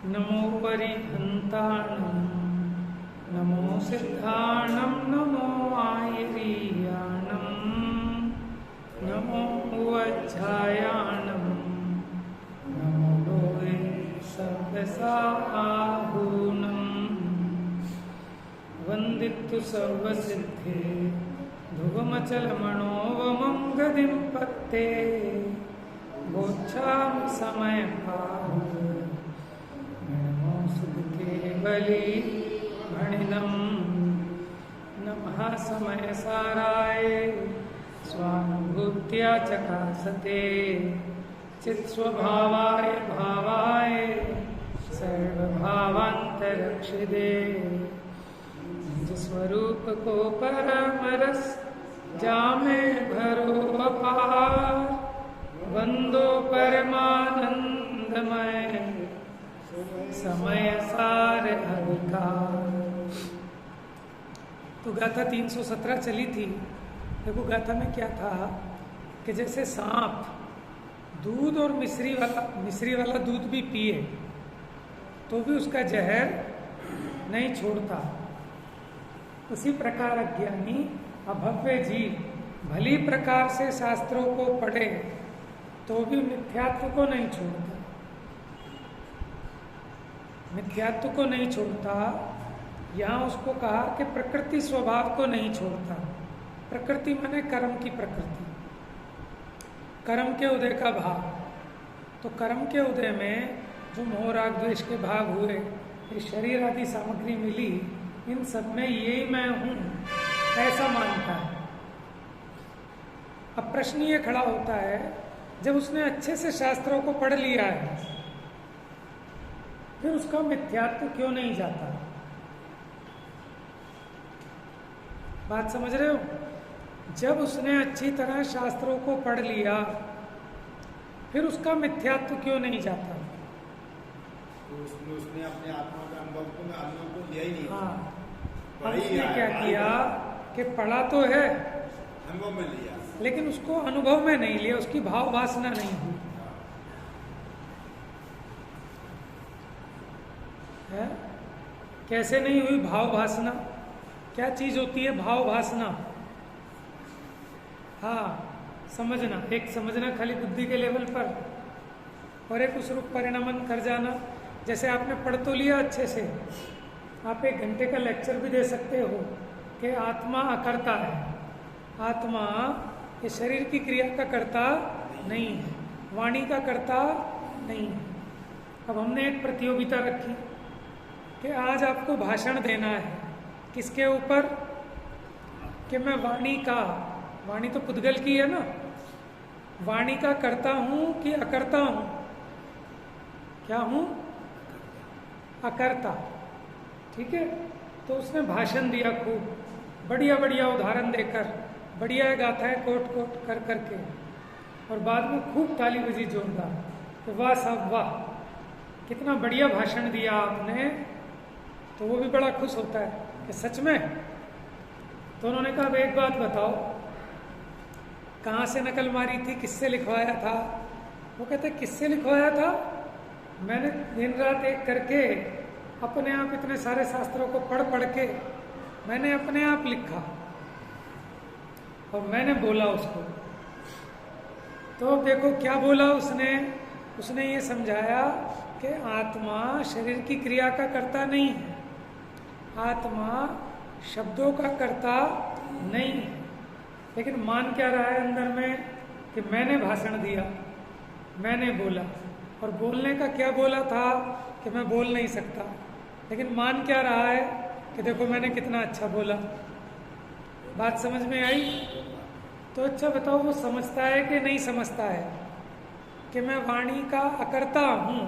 नमो परिहन्ताणं नमो सिद्धाणं नमो आयरीयाणं नमो वज्रायाणं नमो लोहे सर्वसाहूनं वन्दितु सर्वसिद्धे ध्रुवमचलमणोवमं गदिं पत्ते गोच्छां समयपाहु केवली मणिनं नमः समयसाराय स्वानुभूत्या चकासते चित्स्वभावाय भावाय सर्वभावान्तरक्षिदे निज स्वरूप को परमरस जामे भरो अपार वंदो परमानंदमय समय सार अधिकार। तो गाथा 317 चली थी। देखो गाथा में क्या था कि जैसे सांप दूध और मिश्री वाला दूध भी पिए तो भी उसका जहर नहीं छोड़ता, उसी प्रकार अज्ञानी अभव्य जीव भली प्रकार से शास्त्रों को पढ़े तो भी मिथ्यात्व को नहीं छोड़ता, मिथ्यात्व को नहीं छोड़ता। यहाँ उसको कहा कि प्रकृति स्वभाव को नहीं छोड़ता। प्रकृति माने कर्म की प्रकृति, कर्म के उदय का भाव। तो कर्म के उदय में जो मोह राग द्वेष के भाव हुए, ये शरीर आदि सामग्री मिली, इन सब में यही मैं हूँ ऐसा मानता है। अब प्रश्न ये खड़ा होता है, जब उसने अच्छे से शास्त्रों को पढ़ लिया है फिर उसका मिथ्यात्व क्यों नहीं जाता? बात समझ रहे हो? जब उसने अच्छी तरह शास्त्रों को पढ़ लिया फिर उसका मिथ्यात्व क्यों नहीं जाता? तो उसने अपने आत्मा का अनुभव को लिया ही नहीं। हाँ, अब उसने क्या किया कि पढ़ा तो है, अनुभव में लिया, लेकिन उसको अनुभव में नहीं लिया, उसकी भाव वासना नहीं हुई है। कैसे नहीं हुई भाव वासना? क्या चीज होती है भाव वासना? हाँ, समझना, एक समझना खाली बुद्धि के लेवल पर, और एक उस रूप परिणामन कर जाना। जैसे आपने पढ़ तो लिया अच्छे से, आप 1 घंटे का लेक्चर भी दे सकते हो कि आत्मा अकर्ता है, आत्मा ये शरीर की क्रिया का कर्ता नहीं है, वाणी का कर्ता नहीं है। अब हमने एक प्रतियोगिता रखी कि आज आपको भाषण देना है, किसके ऊपर? कि मैं वाणी का, वाणी तो पुद्गल की है ना, वाणी का करता हूं कि अकर्ता हूं? क्या हूं? अकर्ता। ठीक है, तो उसने भाषण दिया खूब बढ़िया बढ़िया उदाहरण देकर, बढ़िया गाथाएं कोट कोट कर करके, और बाद में खूब ताली बजी जोरदार कि वाह साहब वाह, कितना बढ़िया भाषण दिया आपने। तो वो भी बड़ा खुश होता है कि सच में। तो उन्होंने कहा अब एक बात बताओ, कहाँ से नकल मारी थी, किससे लिखवाया था? वो कहते किससे लिखवाया था? मैंने दिन रात एक करके अपने आप इतने सारे शास्त्रों को पढ़ पढ़ के मैंने अपने आप लिखा और मैंने बोला उसको। तो देखो क्या बोला उसने? उसने ये समझाया कि आत्मा शरीर की क्रिया का कर्ता नहीं है, आत्मा शब्दों का कर्ता नहीं है। लेकिन मान क्या रहा है अंदर में कि मैंने भाषण दिया, मैंने बोला, और बोलने का क्या बोला था कि मैं बोल नहीं सकता, लेकिन मान क्या रहा है कि देखो मैंने कितना अच्छा बोला। बात समझ में आई? तो अच्छा बताओ, वो समझता है कि नहीं समझता है कि मैं वाणी का अकर्ता हूँ?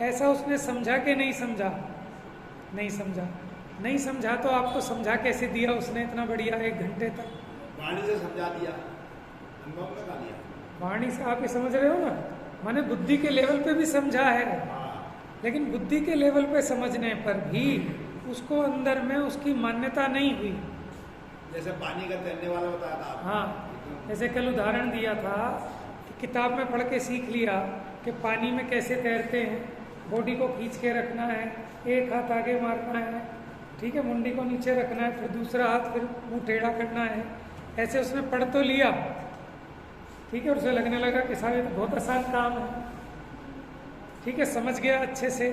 ऐसा उसने समझा कि नहीं समझा? नहीं समझा। नहीं समझा तो आपको समझा कैसे दिया उसने इतना बढ़िया 1 घंटे तक? वाणी से समझा दिया, अनुभव लगा लिया। वाणी से आप ये समझ रहे हो ना, माने बुद्धि के लेवल पे भी समझा है, लेकिन बुद्धि के लेवल पे समझने पर भी उसको अंदर में उसकी मान्यता नहीं हुई। जैसे पानी का तैरने वाला बताया था। हाँ, जैसे कल उदाहरण दिया था कि किताब में पढ़ के सीख लिया कि पानी में कैसे तैरते हैं, बॉडी को खींच के रखना है, एक हाथ आगे मारना है, ठीक है, मुंडी को नीचे रखना है, फिर दूसरा हाथ, फिर मुंह टेढ़ा करना है। ऐसे उसने पढ़ तो लिया, ठीक है, और उसे लगने लगा कि साहब ये तो बहुत आसान काम है, ठीक है, समझ गया अच्छे से।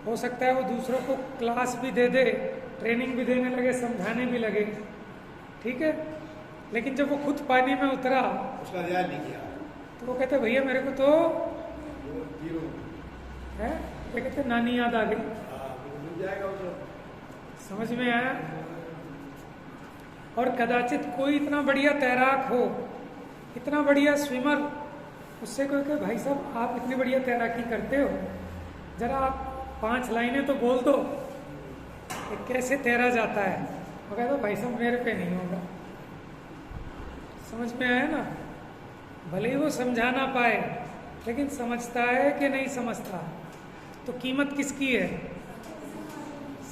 हो सकता है वो दूसरों को क्लास भी दे दे, ट्रेनिंग भी देने लगे, समझाने भी लगे, ठीक है। लेकिन जब वो खुद पानी में उतरा, उसका रियाज नहीं किया, तो वो कहते भैया मेरे को तो वो जीरो है, ये कहते नानी याद आ गई। डूब जाएगा वो तो। समझ में आया। और कदाचित कोई इतना बढ़िया तैराक हो, इतना बढ़िया स्विमर, उससे कोई कहे भाई साहब आप इतनी बढ़िया तैराकी करते हो, जरा आप 5 लाइनें तो बोल दो कि कैसे तैरा जाता है। वो कहता भाई साहब मेरे पे नहीं होगा। समझ में आया ना। भले ही वो समझा ना पाए, लेकिन समझता है कि नहीं समझता, तो कीमत किसकी है?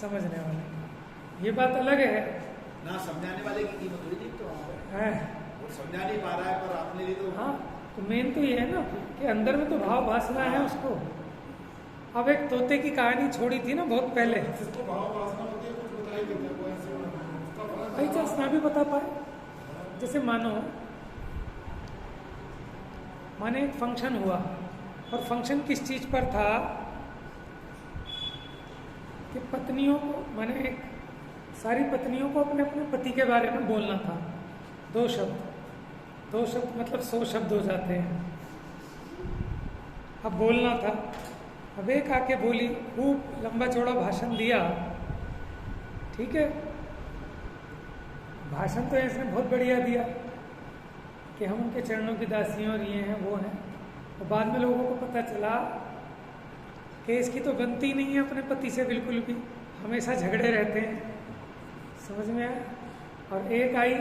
समझने वाले। ये बात अलग है ना, समझाने वाले की कीमत थोड़ी थी तो है। वो समझा नहीं पा रहा है, पर अपने लिए तो हाँ, तो मेन तो ये है ना कि अंदर में तो भाव वासना है उसको। अब एक तोते की कहानी छोड़ी थी ना बहुत पहले, भाई चल ना भी बता पाए। जैसे माने एक फंक्शन हुआ, और फंक्शन किस चीज पर था कि पत्नियों को, माने सारी पत्नियों को अपने अपने पति के बारे में बोलना था। 2 शब्द मतलब 100 शब्द हो जाते हैं। अब बोलना था। अब एक आके बोली, खूब लंबा चौड़ा भाषण दिया, ठीक है। भाषण तो इसने बहुत बढ़िया दिया कि हम उनके चरणों की दासी हैं और ये हैं वो हैं। और बाद में लोगों को पता चला कि इसकी तो बनती नहीं है अपने पति से बिल्कुल भी, हमेशा झगड़े रहते हैं। समझ में आया। और एक आई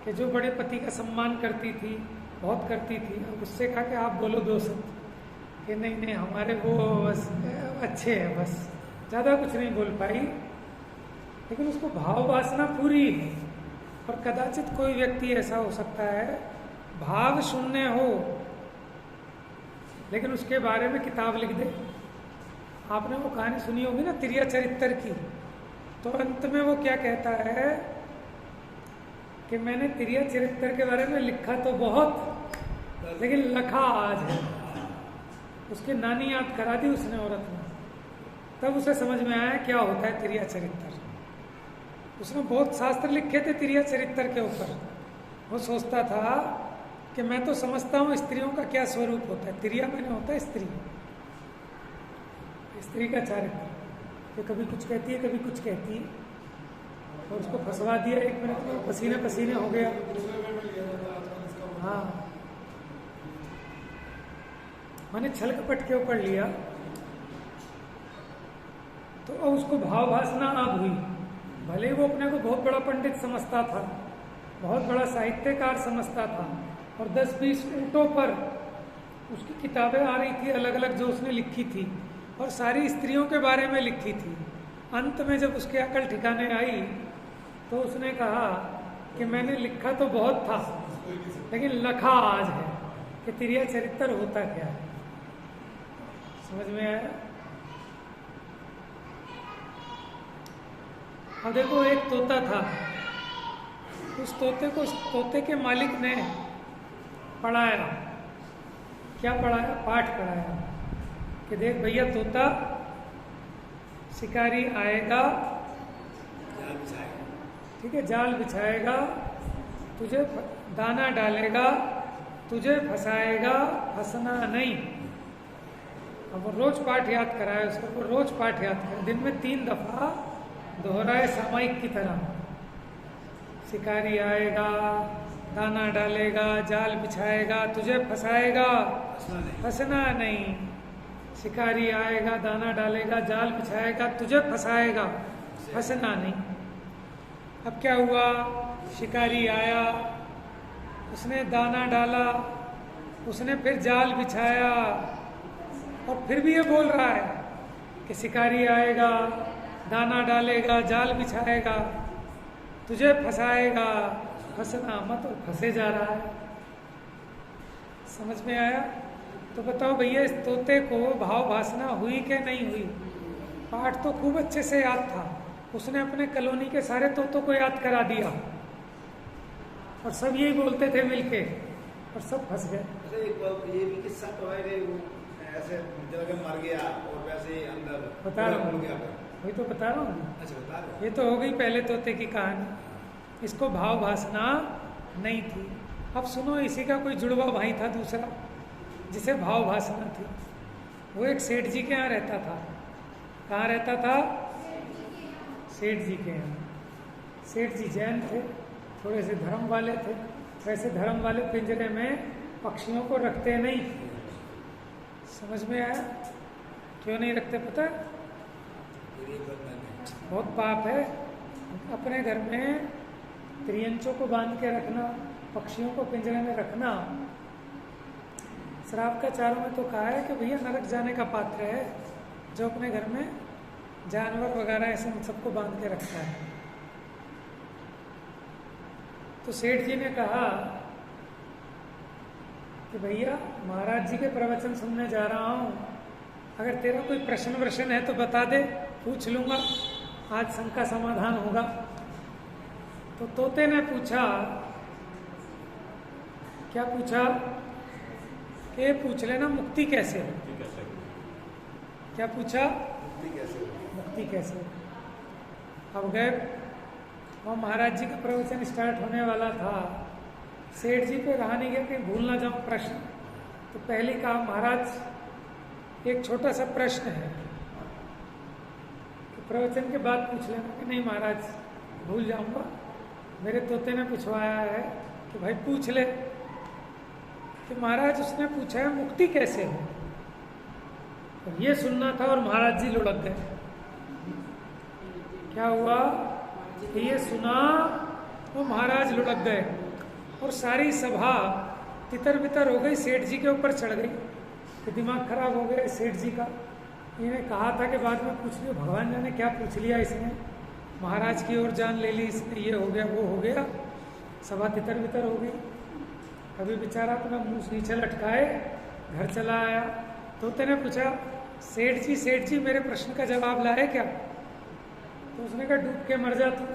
कि जो बड़े पति का सम्मान करती थी, बहुत करती थी, और उससे कहा कि आप बोलो 2 शब्द, कि नहीं हमारे वो बस अच्छे हैं, बस ज़्यादा कुछ नहीं बोल पाई। लेकिन उसको भाव वासना पूरी है। और कदाचित कोई व्यक्ति ऐसा हो सकता है भाव शून्य हो, लेकिन उसके बारे में किताब लिख दे। आपने वो कहानी सुनी होगी ना तिरिया चरित्र की, तो अंत में वो क्या कहता है कि मैंने तिरिया चरित्र के बारे में लिखा तो बहुत, लेकिन लखा आज है। उसकी नानी याद करा दी उसने औरत ने, तब उसे समझ में आया क्या होता है तिरिया चरित्र। उसने बहुत शास्त्र लिखे थे तिरिया चरित्र के ऊपर। वो सोचता था कि मैं तो समझता हूँ स्त्रियों का क्या स्वरूप होता है। तिरिया मैंने होता है स्त्री का चारित्र, कि कभी कुछ कहती है कभी कुछ कहती है, और उसको फंसवा दिया 1 मिनट में, पसीने पसीने हो गया। हाँ, मैंने छल कपट के ऊपर लिया, तो अब उसको भाव वासना अब हुई। भले वो अपने को बहुत बड़ा पंडित समझता था, बहुत बड़ा साहित्यकार समझता था, और 10-20 ऊँटों पर उसकी किताबें आ रही थी अलग अलग जो उसने लिखी थी, और सारी स्त्रियों के बारे में लिखी थी। अंत में जब उसकी अकल ठिकाने आई तो उसने कहा कि मैंने लिखा तो बहुत था, लेकिन लखा आज है कि तिरिया चरित्र होता क्या है। समझ में आया। अब देखो, एक तोता था, उस तोते के मालिक ने पढ़ाया। क्या पढ़ाया? पाठ पढ़ाया कि देख भैया तोता, शिकारी आएगा, ठीक है, जाल बिछाएगा, तुझे दाना डालेगा, तुझे फंसाएगा, फंसना नहीं। अब वो रोज पाठ याद कराए उसको, वो रोज पाठ याद कराए, दिन में 3 दफा दोहराए सामायिक की तरह। शिकारी आएगा, दाना डालेगा, जाल बिछाएगा, तुझे फंसाएगा, फंसना नहीं। शिकारी आएगा, दाना डालेगा, जाल बिछाएगा, तुझे फंसाएगा, फंसना नहीं। अब क्या हुआ? शिकारी आया, उसने दाना डाला, उसने फिर जाल बिछाया, और फिर भी ये बोल रहा है कि शिकारी आएगा, दाना डालेगा, जाल बिछाएगा, तुझे फंसाएगा, फंसना मत, और फंसे जा रहा है। समझ में आया? तो बताओ भैया इस तोते को भाव भासना हुई कि नहीं हुई? पाठ तो खूब अच्छे से याद था, उसने अपने कॉलोनी के सारे तोतों को याद करा दिया और सब यही बोलते थे मिलके और सब फंस गए। अच्छा ये भी किस्सा तो है कि वो ऐसे जगह मर गया और वैसे ही अंदर बता रहा हूँ, गया। वही तो बता रहा हूँ। अच्छा बता रहे ये तो हो गई पहले तोते की कहानी, इसको भाव भासना नहीं थी। अब सुनो, इसी का कोई जुड़वा भाई था दूसरा जिसे भाव भासना थी। वो एक सेठ जी के यहाँ रहता था। कहाँ रहता था? सेठ जी के यहाँ। सेठ जी जैन थे, थोड़े से धर्म वाले थे। वैसे धर्म वाले पिंजरे में पक्षियों को रखते नहीं। समझ में आया? क्यों नहीं रखते पता है? बहुत पाप है अपने घर में त्रियंचों को बांध के रखना, पक्षियों को पिंजरे में रखना। श्राप का चारों में तो कहा है कि भैया नरक जाने का पात्र है जो अपने घर में जानवर वगैरह ऐसे सबको बांध के रखता है। तो सेठ जी ने कहा कि भैया महाराज जी के प्रवचन सुनने जा रहा हूँ, अगर तेरा कोई प्रश्न है तो बता दे, पूछ लूंगा, आज शंका समाधान होगा। तो तोते ने पूछा, क्या पूछा? कि पूछ लेना मुक्ति कैसे हो। क्या पूछा? मुक्ति कैसे हो। अब गए वहाँ महाराज जी का प्रवचन स्टार्ट होने वाला था। सेठ जी पे रहा नहीं गया कि भूल ना जाऊं प्रश्न। तो पहले कहा, महाराज एक छोटा सा प्रश्न है कि प्रवचन के बाद पूछ लेना। कि नहीं महाराज भूल जाऊंगा, मेरे तोते ने पूछवाया है कि भाई पूछ ले। कि महाराज उसने पूछा है मुक्ति कैसे हो। और ये सुनना था और महाराज जी लुढ़क गए। क्या हुआ कि ये सुना वो महाराज लुढ़क गए और सारी सभा तितर बितर हो गई, सेठ जी के ऊपर चढ़ गई कि दिमाग खराब हो गया सेठ जी का। इन्हें कहा था कि बाद में पूछ लियो, भगवान जाने क्या पूछ लिया इसने, महाराज की ओर जान ले ली इसने, ये हो गया वो हो गया। सभा तितर बितर हो गई। अभी बेचारा अपना मुंह नीचे लटकाए घर चला आया। तोते ने पूछा, सेठ जी मेरे प्रश्न का जवाब लाए क्या? तो उसने कहा, डूब के मर जा तू,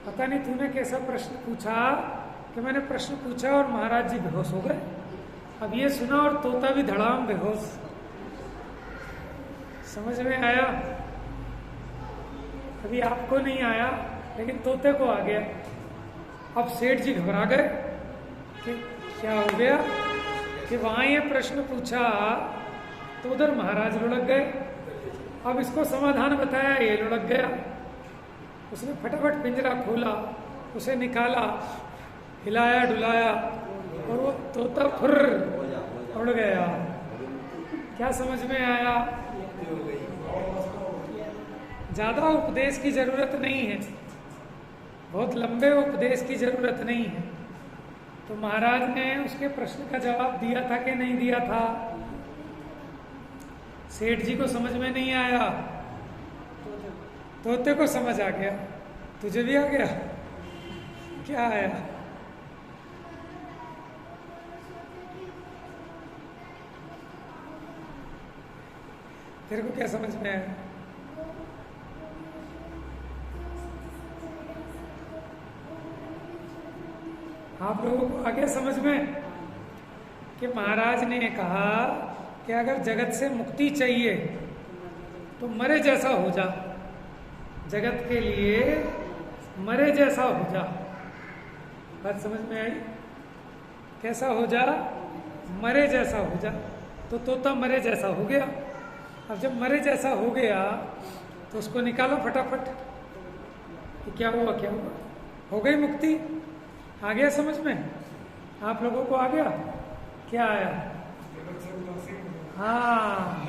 पता नहीं तूने कैसा प्रश्न पूछा कि मैंने प्रश्न पूछा और महाराज जी बेहोश हो गए। अब ये सुना और तोता भी धड़ाम बेहोश। समझ में आया? अभी आपको नहीं आया लेकिन तोते को आ गया। अब सेठ जी घबरा गए कि क्या हो गया कि वहां ये प्रश्न पूछा तो उधर महाराज लुढ़क गए। अब इसको समाधान बताया, ये लुढ़क गया। उसने फटाफट पिंजरा खोला, उसे निकाला, हिलाया डुलाया और वो तोता फुर्र उड़ गया। क्या समझ में आया? ज्यादा उपदेश की जरूरत नहीं है, बहुत लंबे उपदेश की जरूरत नहीं है। तो महाराज ने उसके प्रश्न का जवाब दिया था कि नहीं दिया था? सेठ जी को समझ में नहीं आया, तोते को समझ आ गया। तुझे भी आ गया? क्या आया? तेरे को क्या समझ में आया? आप लोगों को आ गया समझ में कि महाराज ने कहा कि अगर जगत से मुक्ति चाहिए तो मरे जैसा हो जा, जगत के लिए मरे जैसा हो जा। बात समझ में आई? कैसा हो जा? मरे जैसा हो जा। तो तोता मरे जैसा हो गया। अब जब मरे जैसा हो गया तो उसको निकालो फटाफट कि क्या हुआ क्या हुआ। हो गई मुक्ति। आ गया समझ में? आप लोगों को आ गया? क्या आया? हाँ,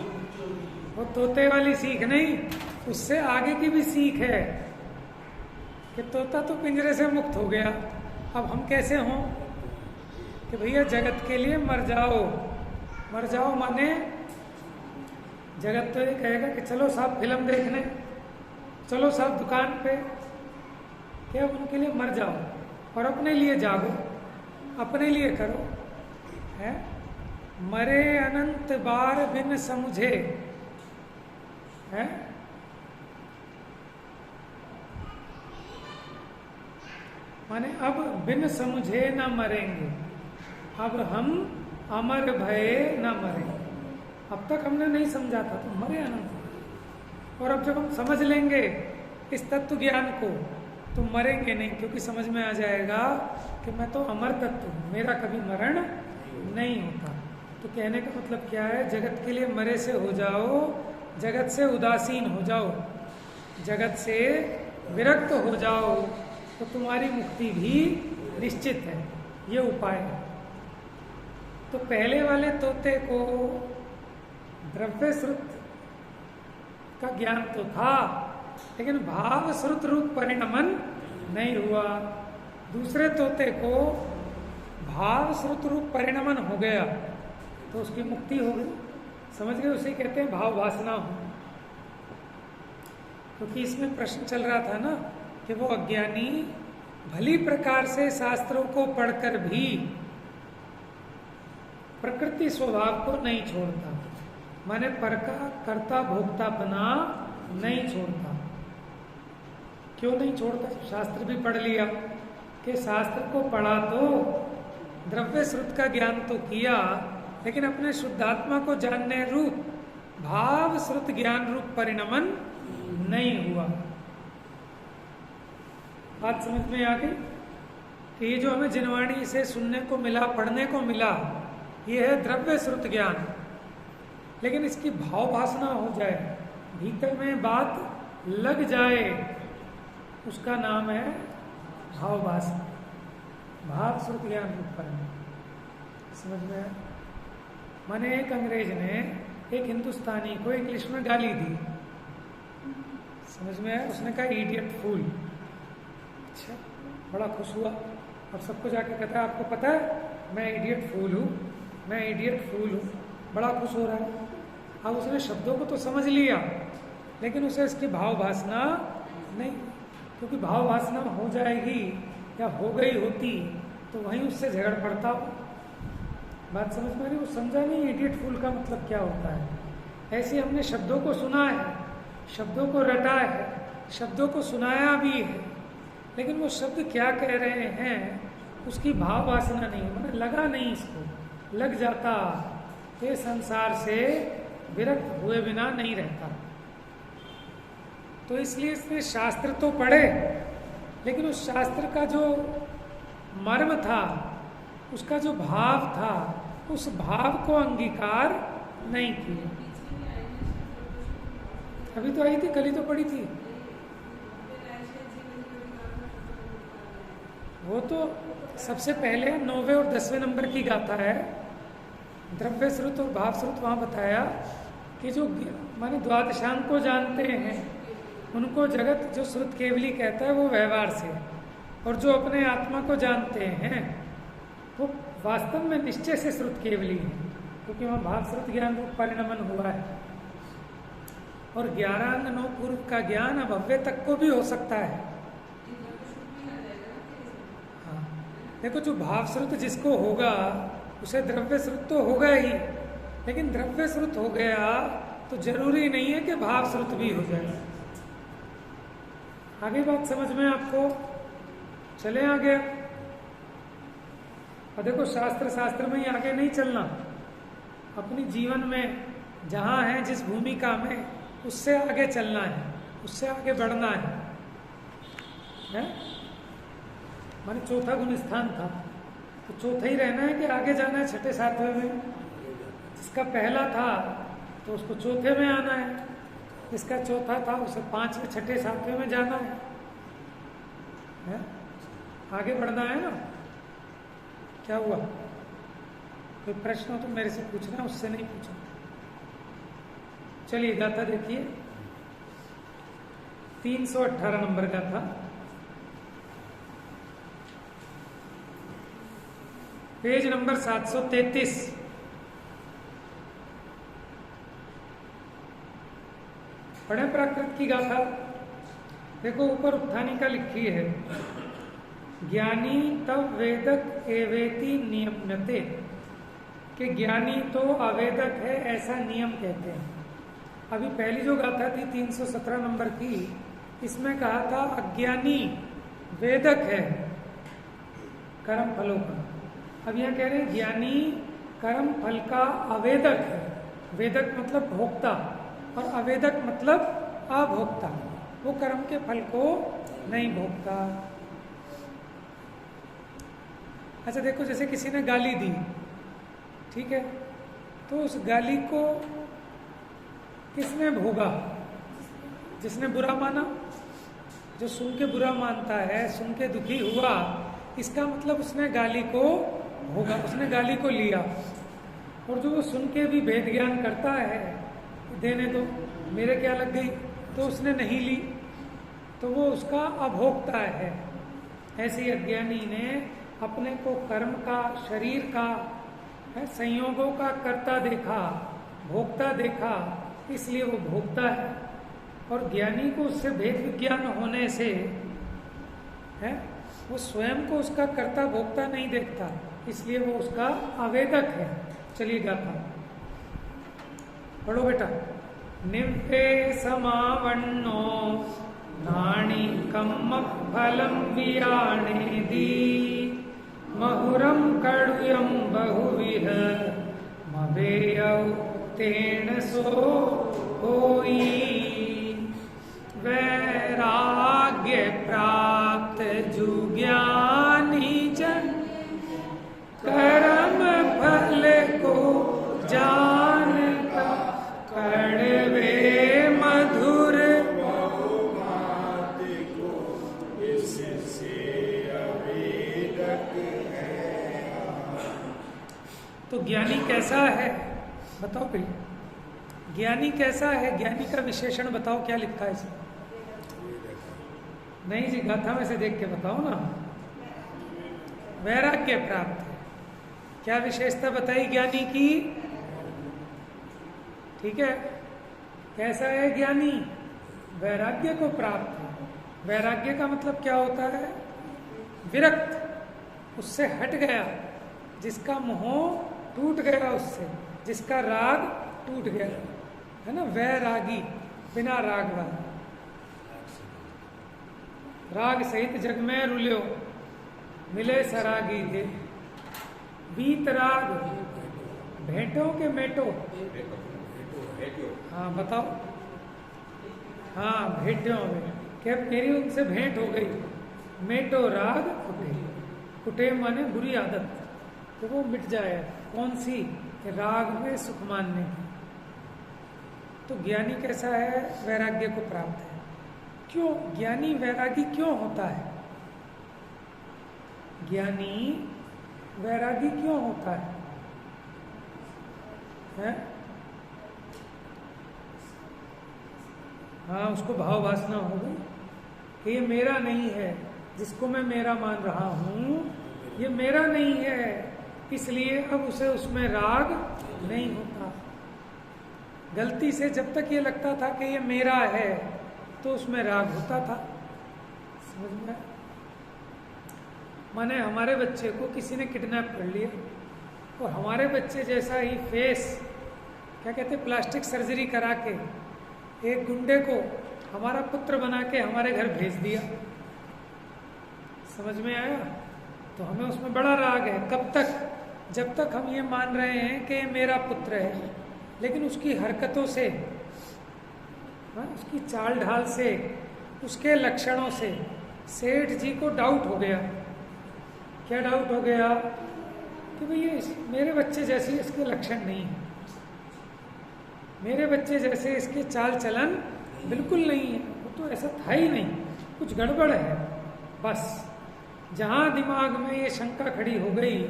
वो तोते वाली सीख नहीं, उससे आगे की भी सीख है कि तोता तो पिंजरे से मुक्त हो गया। अब हम कैसे हों कि भैया जगत के लिए मर जाओ। मर जाओ माने जगत तो ये कहेगा कि चलो साहब फिल्म देखने, चलो साहब दुकान पे, क्या उनके लिए मर जाओ और अपने लिए जागो, अपने लिए करो, है? मरे अनंत बार बिन समझे है। माने अब बिन समझे न मरेंगे, अब हम अमर भये न मरे। अब तक हमने नहीं समझा था तो मरे अनंत, और अब जब हम समझ लेंगे इस तत्व ज्ञान को तो मरेंगे नहीं, क्योंकि समझ में आ जाएगा कि मैं तो अमर तत्व हूँ, मेरा कभी मरण नहीं होता। तो कहने का मतलब क्या है, जगत के लिए मरे से हो जाओ, जगत से उदासीन हो जाओ, जगत से विरक्त हो जाओ, तो तुम्हारी मुक्ति भी निश्चित है। ये उपाय है। तो पहले वाले तोते को द्रव्य श्रुत का ज्ञान तो था, लेकिन भाव श्रुत रूप परिणमन नहीं हुआ। दूसरे तोते को भाव श्रुत रूप परिणमन हो गया तो उसकी मुक्ति हो गई। समझ गए? उसे कहते हैं भाव वासना हो। क्योंकि इसमें प्रश्न चल रहा था ना कि वो अज्ञानी भली प्रकार से शास्त्रों को पढ़कर भी प्रकृति स्वभाव को नहीं छोड़ता, माने पर का कर्ता भोक्तापना नहीं छोड़ता। क्यों नहीं छोड़ता? शास्त्र भी पढ़ लिया कि शास्त्र को पढ़ा तो द्रव्य श्रुत का ज्ञान तो किया, लेकिन अपने शुद्धात्मा को जानने रूप भाव श्रुत ज्ञान रूप परिणमन नहीं हुआ। बात समझ में आ गई कि ये जो हमें जिनवाणी से सुनने को मिला, पढ़ने को मिला, ये है द्रव्य श्रुत ज्ञान। लेकिन इसकी भाव वासना हो जाए, भीतर में बात लग जाए, उसका नाम है भाव वासना, भाव श्रुत ज्ञान रूप परिणमन। समझ में आया? माने एक अंग्रेज ने एक हिंदुस्तानी को इंग्लिश में गाली दी, समझ में आया? उसने कहा इडियट फूल। अच्छा, बड़ा खुश हुआ और सबको जाके कहता है आपको पता है मैं इडियट फूल हूँ, मैं इडियट फूल हूँ। बड़ा खुश हो रहा है। अब उसने शब्दों को तो समझ लिया, लेकिन उसे इसकी भाव वासना नहीं, क्योंकि भाव वासना हो जाएगी या हो गई होती तो वहीं उससे झगड़ पड़ता। बात समझ में आ रही? वो समझा नहीं इडियट फूल का मतलब क्या होता है। ऐसे हमने शब्दों को सुना है, शब्दों को रटा है, शब्दों को सुनाया भी है, लेकिन वो शब्द क्या कह रहे हैं उसकी भाव वासना नहीं, मैंने लगा नहीं, इसको लग जाता तो ये संसार से विरक्त हुए बिना नहीं रहता। तो इसलिए इसने शास्त्र तो पढ़े, लेकिन उस शास्त्र का जो मर्म था, उसका जो भाव था, उस भाव को अंगीकार नहीं किया। अभी तो आई थी, कल ही तो पढ़ी थी। वो तो सबसे पहले 9वें और 10वें नंबर की गाथा है। द्रव्य श्रुत और भाव श्रुत वहाँ बताया कि जो माने द्वादशांग को जानते हैं उनको जगत जो श्रुत केवली कहता है वो व्यवहार से, और जो अपने आत्मा को जानते हैं वो वास्तव में निश्चय से श्रुत केवली है, क्योंकि वहाँ भाव श्रुत ज्ञान रूप परिणमन हुआ है। और 11 अंग 9 पूर्व का ज्ञान अब अव्यय तक को भी हो सकता है। हाँ, देखो जो भाव श्रुत जिसको होगा उसे द्रव्य श्रुत तो होगा ही, लेकिन द्रव्य श्रुत हो गया तो जरूरी नहीं है कि भाव श्रुत भी हो जाए। आगे बात समझ में आपको? चले आगे। और देखो शास्त्र में ही आगे नहीं चलना, अपनी जीवन में जहाँ है जिस भूमिका में उससे आगे चलना है, उससे आगे बढ़ना है? माने चौथा गुण स्थान था तो चौथा ही रहना है कि आगे जाना है 6ठे 7वें में? जिसका पहला था तो उसको चौथे में आना है, जिसका चौथा था उसे 5वें 6ठे 7वें में जाना है? आगे बढ़ना है ना। क्या हुआ? कोई प्रश्न हो तो मेरे से पूछना, उससे नहीं पूछना। चलिए गाथा देखिए, 318 नंबर गाथा। Page number 733। पढ़े प्राकृत की गाथा। देखो ऊपर उत्थानिका लिखी है, ज्ञानी तब वेदक एवेति नियम्यते। कि ज्ञानी तो आवेदक है, ऐसा नियम कहते हैं। अभी पहली जो गाथा थी 317 नंबर की, इसमें कहा था अज्ञानी वेदक है कर्म फलों का। अब यहाँ कह रहे हैं ज्ञानी कर्म फल का आवेदक है। वेदक मतलब भोक्ता और आवेदक मतलब अभोक्ता, वो कर्म के फल को नहीं भोगता। अच्छा देखो, जैसे किसी ने गाली दी, ठीक है, तो उस गाली को किसने भोगा? जिसने बुरा माना। जो सुन के बुरा मानता है, सुन के दुखी हुआ, इसका मतलब उसने गाली को भोगा, उसने गाली को लिया। और जो वो सुन के भी भेद ज्ञान करता है, देने दो मेरे क्या लग गई, तो उसने नहीं ली, तो वो उसका अभोक्ता है। ऐसे ही अज्ञानी ने अपने को कर्म का, शरीर का, संयोगों का कर्ता देखा, भोक्ता देखा, इसलिए वो भोक्ता है। और ज्ञानी को उससे भेद विज्ञान होने से है, वो स्वयं को उसका कर्ता भोक्ता नहीं देखता, इसलिए वो उसका आवेदक है। चलिए गाथा पढ़ो बेटा। निम्पे समावन्नो नाणी कम्म फलम वियाणे दी महुरम कड़ुयम बहुविह मवेयौ तेन सो होई वैराग्य प्राप्त जुज्ञानी जन कर्म फल को जानता कड़वे मधुर तो ज्ञानी कैसा है बताओ पहले। ज्ञानी कैसा है, ज्ञानी का विशेषण बताओ, क्या लिखा है इसमें? नहीं जी, गाथा में से देख के बताओ ना। वैराग्य प्राप्त है। क्या विशेषता बताई ज्ञानी की? ठीक है, कैसा है ज्ञानी? वैराग्य को प्राप्त है। वैराग्य का मतलब क्या होता है? विरक्त, उससे हट गया, जिसका मोह टूट गया, उससे जिसका राग टूट गया, है ना। वैरागी, बिना राग वाला। राग सहित जग में रुल्यो मिले सरागी दे। बीत राग भेंटों के मेटो। हाँ बताओ। हाँ भेंटों में क्या मेरी उनसे भेंट हो गई। मेटो राग कुटे। कुटे माने बुरी आदत, तो वो मिट जाए। कौन सी? राग में सुख मानने की। तो ज्ञानी कैसा है? वैराग्य को प्राप्त है। क्यों ज्ञानी वैरागी क्यों होता है? ज्ञानी वैरागी क्यों होता है? हैं? हाँ, उसको भाव वासना हो गई कि ये मेरा नहीं है, जिसको मैं मेरा मान रहा हूं ये मेरा नहीं है, इसलिए अब उसे उसमें राग नहीं होता। गलती से जब तक ये लगता था कि ये मेरा है तो उसमें राग होता था। समझ में? माने हमारे बच्चे को किसी ने किडनैप कर लिया और हमारे बच्चे जैसा ही फेस, क्या कहते, प्लास्टिक सर्जरी करा के एक गुंडे को हमारा पुत्र बना के हमारे घर भेज दिया। समझ में आया? तो हमें उसमें बड़ा राग है। कब तक? जब तक हम ये मान रहे हैं कि ये मेरा पुत्र है, लेकिन उसकी हरकतों से, उसकी चाल ढाल से, उसके लक्षणों से सेठ जी को डाउट हो गया। क्या डाउट हो गया? कि भाई ये मेरे बच्चे जैसे इसके लक्षण नहीं है, मेरे बच्चे जैसे इसके चाल चलन बिल्कुल नहीं है, वो तो ऐसा था ही नहीं, कुछ गड़बड़ है। बस जहाँ दिमाग में ये शंका खड़ी हो गई,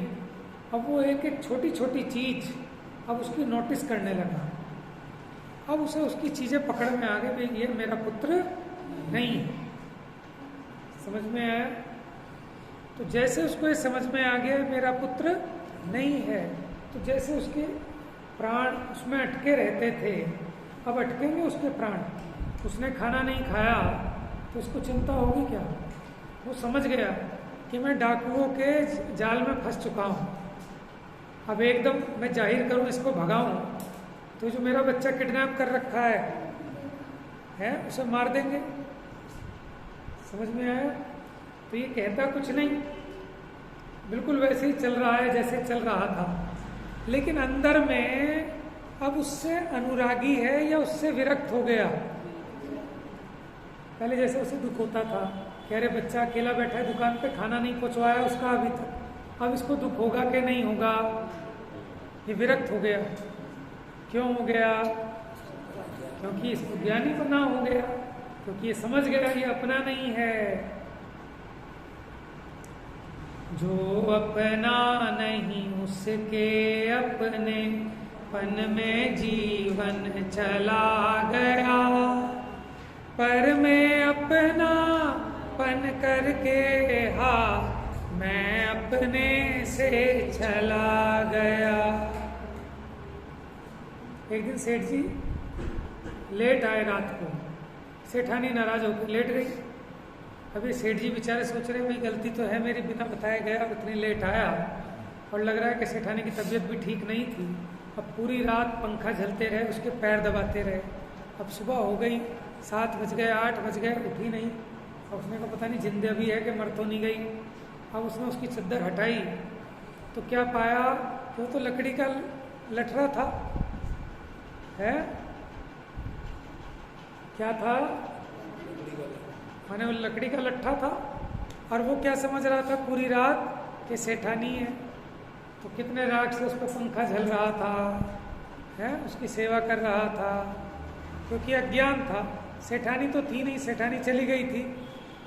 अब वो एक एक छोटी छोटी चीज अब उसकी नोटिस करने लगा। अब उसे उसकी चीजें पकड़ में आ गई, भाई ये मेरा पुत्र नहीं है। समझ में आया? तो जैसे उसको ये समझ में आ गया मेरा पुत्र नहीं है, तो जैसे उसके प्राण उसमें अटके रहते थे, अब अटकेंगे उसके प्राण। उसने खाना नहीं खाया तो उसको चिंता होगी क्या? वो समझ गया कि मैं डाकुओं के जाल में फंस चुका हूँ, अब एकदम मैं जाहिर करूं, इसको भगाऊं, तो जो मेरा बच्चा किडनैप कर रखा है उसे मार देंगे। समझ में आया? तो ये कहता कुछ नहीं, बिल्कुल वैसे ही चल रहा है जैसे चल रहा था, लेकिन अंदर में अब उससे अनुरागी है या उससे विरक्त हो गया। पहले जैसे उसे दुख होता था कि अरे बच्चा अकेला बैठा है दुकान पे, खाना नहीं पहुंचवाया उसका अभी तक, अब इसको दुख होगा कि नहीं होगा, ये विरक्त हो गया। क्यों हो गया? क्योंकि इसको ज्ञानी बना हो गया, क्योंकि ये समझ गया ये अपना नहीं है। जो अपना नहीं उसके अपने पन में जीवन चला गया, पर मैं अपना पन करके मैं अपने से चला गया। एक दिन सेठ जी लेट आए रात को, सेठानी नाराज होकर लेट गई। अभी सेठ जी बेचारे सोच रहे भाई गलती तो है मेरी, बिना बताए गया इतनी लेट आया, और लग रहा है कि सेठानी की तबीयत भी ठीक नहीं थी। अब पूरी रात पंखा झलते रहे, उसके पैर दबाते रहे। अब सुबह हो गई, 7 बज गए, 8 बज गए, उठी नहीं। और उसने कहा पता नहीं जिंदा भी है कि मर तो नहीं गई। अब उसने उसकी चद्दर हटाई तो क्या पाया कि वो तो लकड़ी का लठरा था। है क्या था? माने वो लकड़ी का लट्ठा था। और वो क्या समझ रहा था पूरी रात कि सेठानी है, तो कितने रात से उस पर पंखा झल रहा था, है उसकी सेवा कर रहा था, क्योंकि अज्ञान था। सेठानी तो थी नहीं, सेठानी चली गई थी,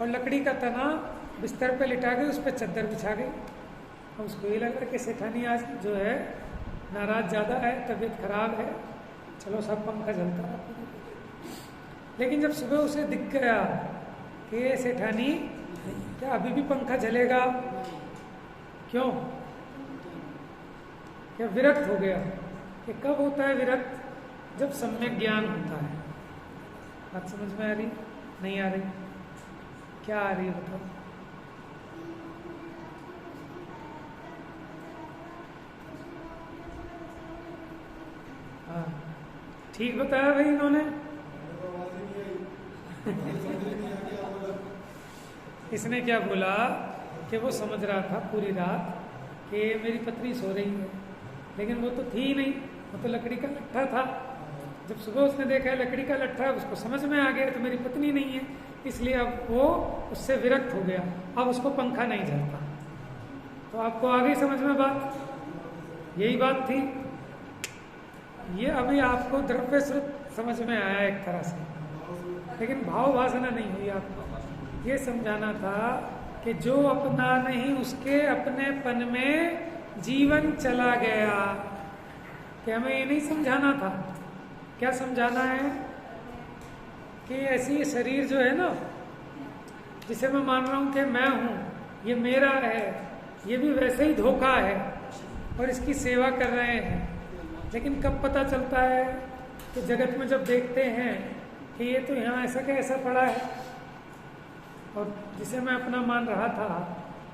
और लकड़ी का तना बिस्तर पे लिटा गई, उस पर चद्दर बिछा गई। और उसको ये लगा कि सेठानी आज जो है नाराज ज़्यादा है, तबीयत खराब है, चलो सब पंखा जलता रहा। लेकिन जब सुबह उसे दिख गया कि ये सेठानी क्या अभी भी पंखा जलेगा, क्यों? क्या विरक्त हो गया। कि कब होता है विरक्त? जब सम्यक ज्ञान होता है। बात समझ में आ रही? नहीं आ रही? क्या आ रही है बताओ? हाँ ठीक बताया भाई इन्होंने। इसने क्या बोला कि वो समझ रहा था पूरी रात कि मेरी पत्नी सो रही है, लेकिन वो तो थी ही नहीं, वो तो लकड़ी का लट्ठा था। जब सुबह उसने देखा है लकड़ी का लट्ठा, उसको समझ में आ गया तो मेरी पत्नी नहीं है, इसलिए अब वो उससे विरक्त हो गया। अब उसको पंखा नहीं झलता। तो आपको आ गई समझ में बात? यही बात थी। ये अभी आपको द्रव्य श्रुत समझ में आया एक तरह से, लेकिन भाव वासना नहीं हुई। आपको ये समझाना था कि जो अपना नहीं उसके अपनेपन में जीवन चला गया। कि हमें ये नहीं समझाना था। क्या समझाना है? कि ऐसी शरीर जो है ना, जिसे मैं मान रहा हूं कि मैं हूं, ये मेरा है, ये भी वैसे ही धोखा है और इसकी सेवा कर रहे हैं। लेकिन कब पता चलता है? तो जगत में जब देखते हैं कि ये तो यहाँ ऐसा का ऐसा पड़ा है, और जिसे मैं अपना मान रहा था,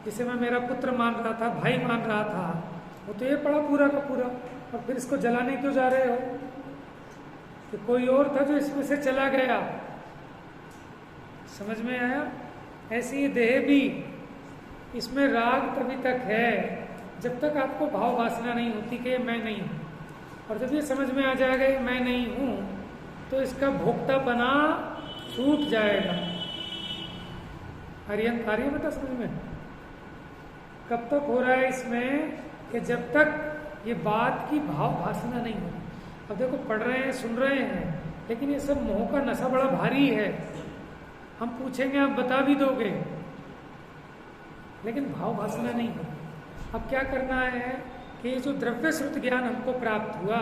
जिसे मैं मेरा पुत्र मान रहा था, भाई मान रहा था, वो तो ये पड़ा पूरा का पूरा। और फिर इसको जलाने क्यों जा रहे हो? कि कोई और था जो इसमें से चला गया। समझ में आया? ऐसी देह भी, इसमें राग तभी तक है जब तक आपको भाव वासना नहीं होती कि मैं नहीं हूं। और जब ये समझ में आ जाएगा ये मैं नहीं हूं, तो इसका भोक्ता बना छूट जाएगा। आर्यन कार्य बता समझ में? कब तक हो रहा है इसमें? कि जब तक ये बात की भाव वासना नहीं होती। अब देखो पढ़ रहे हैं, सुन रहे हैं, लेकिन ये सब मोह का नशा बड़ा भारी है। हम पूछेंगे आप बता भी दोगे, लेकिन भाव वासना नहीं होती। अब क्या करना है कि ये जो द्रव्य श्रुत ज्ञान हमको प्राप्त हुआ,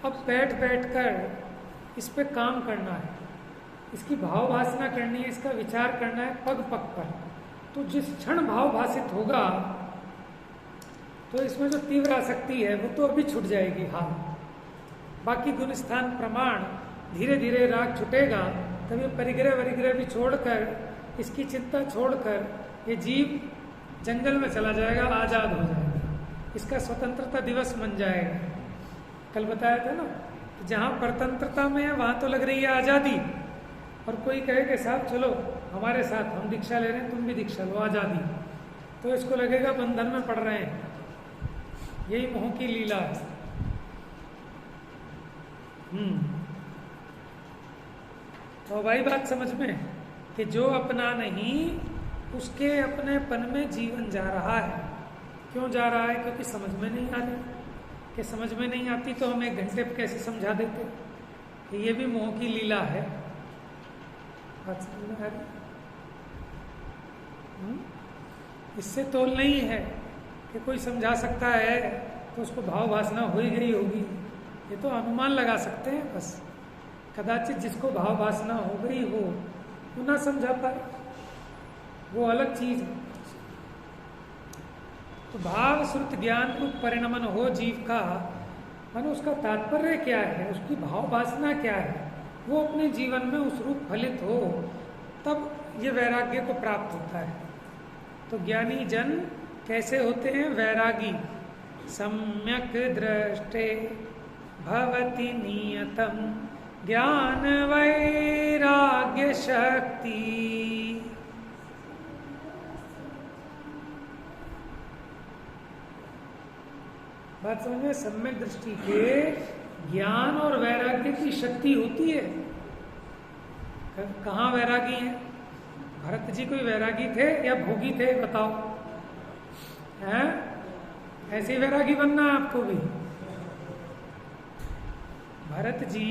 अब बैठ बैठ कर इस पे काम करना है, इसकी भाव वासना करनी है, इसका विचार करना है पग पग पर। तो जिस क्षण भाव भाषित होगा तो इसमें जो तीव्र आसक्ति है वो तो अभी छूट जाएगी। हाँ, बाकी गुण स्थान प्रमाण धीरे धीरे राग छूटेगा, तभी परिग्रह वरिग्रह भी छोड़कर, इसकी चिंता छोड़कर ये जीव जंगल में चला जाएगा, आजाद हो जाएगा। इसका स्वतंत्रता दिवस बन जाएगा। कल बताया था ना, जहाँ परतंत्रता में है वहाँ तो लग रही है आज़ादी, और कोई कहे कि साहब चलो हमारे साथ, हम दीक्षा ले रहे हैं, तुम भी दीक्षा लो, आज़ादी, तो इसको लगेगा बंधन में पड़ रहे हैं। यही मोह की लीला है। तो भाई बात समझ में कि जो अपना नहीं उसके अपनेपन में जीवन जा रहा है। क्यों जा रहा है? क्योंकि समझ में नहीं आ रही। कि समझ में नहीं आती तो हम 1 घंटे पे कैसे समझा देते कि ये भी मोह की लीला है। बात समझ में आ रही? इससे तोल नहीं है कि कोई समझा सकता है तो उसको भाव वासना हो ही गई होगी। ये तो अनुमान लगा सकते हैं बस। कदाचित जिसको भाव वासना हो गई हो वो ना समझा पाए, वो अलग चीज है। तो भाव श्रुत ज्ञान रूप परिणमन हो जीव का, मानो उसका तात्पर्य क्या है, उसकी भाव वासना क्या है, वो अपने जीवन में उस रूप फलित हो, तब ये वैराग्य को प्राप्त होता है। तो ज्ञानी जन कैसे होते हैं? वैरागी। सम्यक दृष्टे भवति नियतम ज्ञान वैराग्य शक्ति। बात समझ में? सम्यक दृष्टि के ज्ञान और वैराग्य की शक्ति होती है। कहाँ वैरागी है? भरत जी कोई वैरागी थे या भोगी थे? बताओ। हैं? ऐसे वैरागी बनना है आपको भी। भरत जी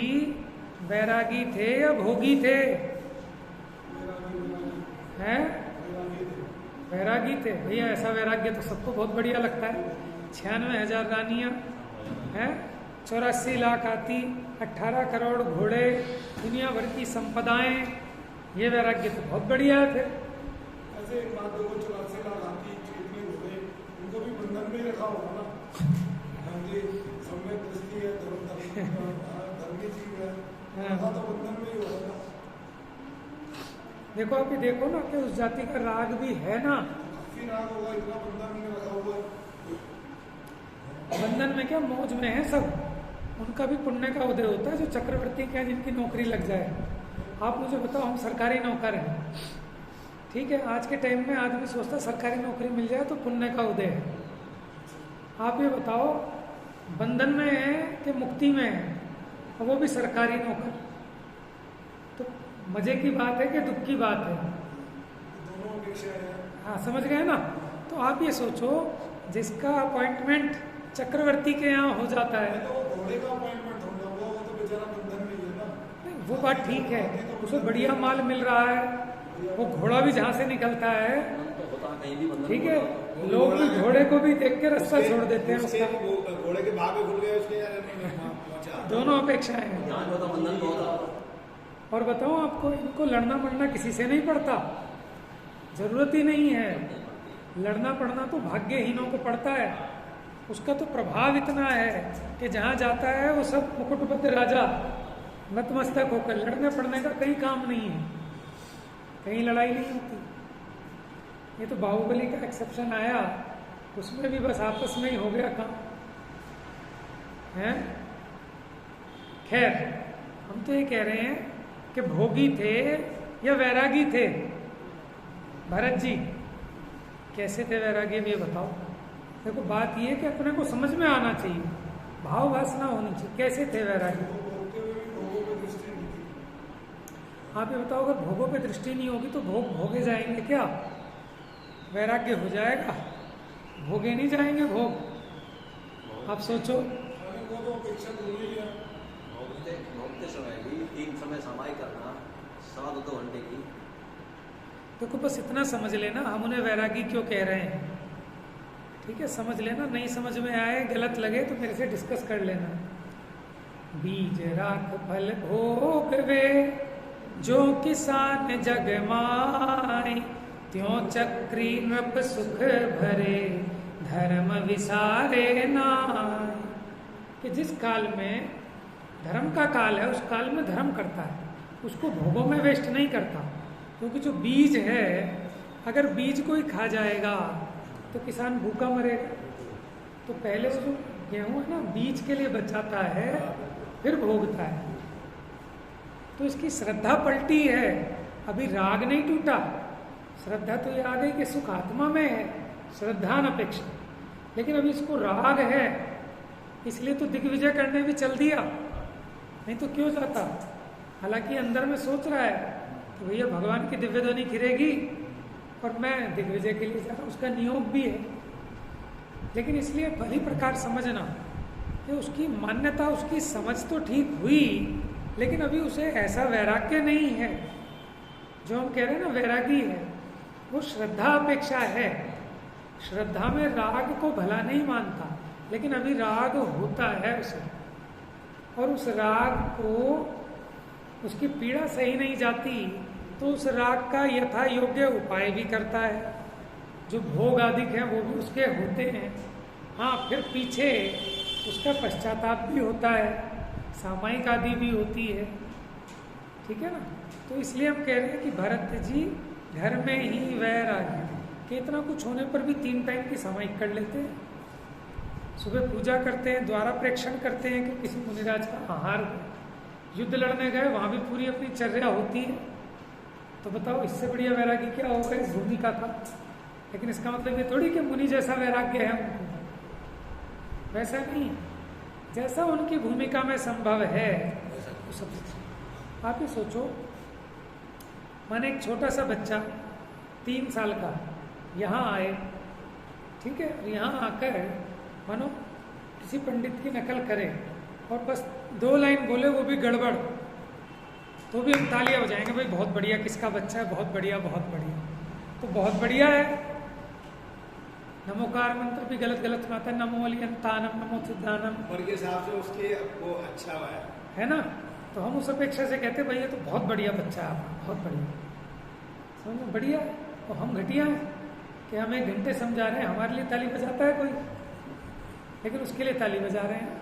वैरागी थे या भोगी थे? हैं? वैरागी थे। भैया ऐसा वैराग्य तो सबको बहुत बढ़िया लगता है। 96,000 रानियां हैं, 84 लाख हाथी, 18 करोड़ घोड़े, दुनिया भर की संपदाएं, ये वैराग्य तो बहुत बढ़िया है। फिर ऐसे एक बात देखो, 84 लाख हाथी, इतने घोड़े, उनको भी बंधन में रखा होगा ना। हाँ जी, सम्यक दृष्टि है, धर्मी जीव है, तो बंधन में ही होगा ना। देखो अभी देखो ना कि उस जाति का राग भी है ना। काफी राग होगा, इतना बंधन में रखा हुआ है। बंधन में क्या, मौज में है सब। उनका भी पुण्य का उदय होता है जो चक्रवर्ती के हैं, जिनकी नौकरी लग जाए। आप मुझे बताओ, हम सरकारी नौकर हैं, ठीक है, आज के टाइम में आदमी सोचता सरकारी नौकरी मिल जाए तो पुण्य का उदय है। आप ये बताओ, बंधन में है कि मुक्ति में है, और वो भी सरकारी नौकर, तो मजे की बात है कि दुख की बात है? दोनों अपेक्षा है। हाँ, समझ गए ना। तो आप ये सोचो, जिसका अपॉइंटमेंट चक्रवर्ती के यहाँ हो जाता है, तो वो घोड़े का अपॉइंटमेंट होगा, वो तो बेचारा बंधन में ही है ना। वो बात ठीक है, उसे बढ़िया माल मिल रहा है, वो घोड़ा भी जहाँ से निकलता है, ठीक है, लोग भी घोड़े को भी देख के रास्ता छोड़ देते हैं उसका। घोड़े के भाग खुल गए उसके, पहुंचा। दोनों अपेक्षाएं हैं। और बताओ आपको, इनको लड़ना पड़ना किसी से नहीं पड़ता, जरूरत ही नहीं है। लड़ना पड़ना तो भाग्यहीनों को पड़ता है। उसका तो प्रभाव इतना है कि जहाँ जाता है वो सब मुकुटबद्ध राजा नतमस्तक होकर, लड़ने पड़ने का कहीं काम नहीं है, कहीं लड़ाई नहीं होती। ये तो बाहुबली का एक्सेप्शन आया, उसमें भी बस आपस में ही हो गया काम है। खैर, हम तो ये कह रहे हैं कि भोगी थे या वैरागी थे भरत जी? कैसे थे वैरागी, ये बताओ। देखो बात ये कि अपने को समझ में आना चाहिए, भाव वासना होनी चाहिए। कैसे थे वैरागी? आप ये बताओ, अगर भोगों पे दृष्टि नहीं होगी तो भोग भोगे जाएंगे क्या? वैराग्य हो जाएगा, भोगे नहीं जाएंगे भोग। आप सोचो, भोगते समय भी 3 समय समाई करना, 2 घंटे की। देखो बस इतना समझ लेना, हम उन्हें वैरागी क्यों कह रहे हैं, ठीक है, समझ लेना। नहीं समझ में आए, गलत लगे तो मेरे से डिस्कस कर लेना। बीज राख फल भोग वे, जो किसान जग माय, त्यों चक्री नृप सुख भरे, धर्म विसारे नाय। कि जिस काल में धर्म का काल है, उस काल में धर्म करता है, उसको भोगों में वेस्ट नहीं करता। क्योंकि जो बीज है, अगर बीज कोई खा जाएगा तो किसान भूखा मरेगा। तो पहले वो जो गेहूं है ना बीज के लिए बचाता है, फिर भोगता है। तो इसकी श्रद्धा पलटी है, अभी राग नहीं टूटा। श्रद्धा तो ये आ गई कि सुख आत्मा में है, श्रद्धा न अपेक्षा। लेकिन अभी इसको राग है, इसलिए तो दिग्विजय करने भी चल दिया, नहीं तो क्यों जाता। हालांकि अंदर में सोच रहा है कि भैया भगवान की दिव्य ध्वनि गिरेगी और मैं दिग्विजय के लिए जा रहा हूं, उसका नियोग भी है। लेकिन इसलिए भली प्रकार समझना कि उसकी मान्यता, उसकी समझ तो ठीक हुई, लेकिन अभी उसे ऐसा वैराग्य नहीं है जो हम कह रहे हैं ना वैरागी है। वो श्रद्धा अपेक्षा है, श्रद्धा में राग को भला नहीं मानता, लेकिन अभी राग होता है उसे, और उस राग को उसकी पीड़ा सही नहीं जाती तो उस राग का यथा योग्य उपाय भी करता है। जो भोग आदि है वो भी उसके होते हैं। हाँ, फिर पीछे उसका पश्चाताप भी होता है, सामायिक आदि भी होती है, ठीक है ना। तो इसलिए हम कह रहे हैं कि भरत जी घर में ही वैराग्य कि इतना कुछ होने पर भी 3 टाइम की सामायिक कर लेते हैं। सुबह पूजा करते हैं, द्वारा प्रेक्षण करते हैं कि किसी मुनिराज का आहार हो। युद्ध लड़ने गए, वहां भी पूरी अपनी चर्या होती है। तो बताओ इससे बढ़िया वैराग्य क्या होगा इस भूमिका का। लेकिन इसका मतलब ये थोड़ी कि मुनि जैसा वैराग्य है उनको, वैसा नहीं, जैसा उनकी भूमिका में संभव है वो सब। आप ही सोचो, माने एक छोटा सा बच्चा 3 साल का यहाँ आए, ठीक है, और यहाँ आकर मानो किसी पंडित की नकल करे और बस 2 लाइन बोले, वो भी गड़बड़, तो भी हम तालियां बजाएंगे, भाई बहुत बढ़िया, किसका बच्चा है, बहुत बढ़िया बहुत बढ़िया। तो बहुत बढ़िया है, नमोकार मंत्र भी गलत गलत सुनाता है, नमो अलियंतानम नमो सिद्धानम, उम्र के हिसाब से उसके वो अच्छा है ना। तो हम उस अपेक्षा से कहते भैया तो बहुत बढ़िया बच्चा है आपका, बहुत बढ़िया, समझ में बढ़िया है। तो हम घटिया हैं कि हम 1 घंटे समझा रहे हैं, हमारे लिए ताली बजाता है कोई, लेकिन उसके लिए ताली बजा रहे हैं।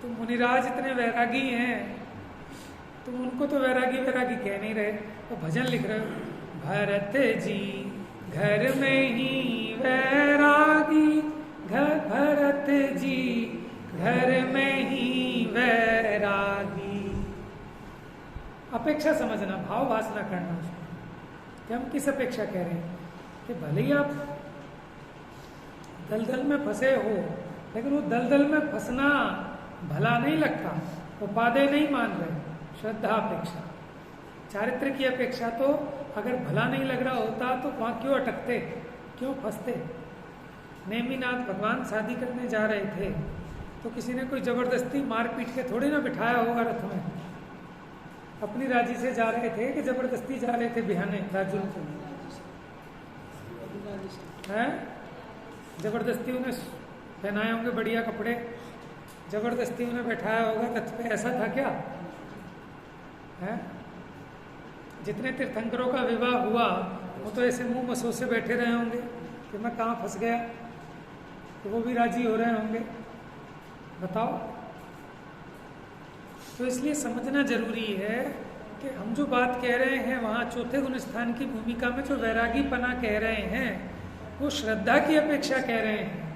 तो मुनिराज इतने वैरागी हैं, तो उनको तो वैरागी वैरागी कह नहीं रहे, तो भजन लिख रहे हो, भरत जी घर में ही वैरागी, घर भरत जी घर में ही वैरागी। अपेक्षा समझना, भाव वासना करना उसको कि हम किस अपेक्षा कह रहे हैं। कि भले ही आप दलदल में फंसे हो, लेकिन वो दलदल में फंसना भला नहीं लगता, उपादेय नहीं मान रहे, श्रद्धा अपेक्षा, चारित्र की अपेक्षा। तो अगर भला नहीं लग रहा होता तो वहां क्यों अटकते, क्यों फंसते। नेमिनाथ भगवान शादी करने जा रहे थे, तो किसी ने कोई जबरदस्ती मार पीट के थोड़ी ना बिठाया होगा रथ में, अपनी राजी से जा रहे थे कि जबरदस्ती जा रहे थे बिहाने राजू को, हैं जबरदस्ती उन्हें पहनाए होंगे बढ़िया कपड़े, जबरदस्ती उन्हें बैठाया होगा रथ पे, ऐसा था क्या है। जितने तीर्थंकरों का विवाह हुआ वो तो ऐसे मुंह मसोस से बैठे रहे होंगे कि मैं कहाँ फंस गया, तो वो भी राजी हो रहे होंगे, बताओ। तो इसलिए समझना जरूरी है कि हम जो बात कह रहे हैं वहाँ चौथे गुण स्थान की भूमिका में जो वैरागीपना कह रहे हैं वो श्रद्धा की अपेक्षा कह रहे हैं,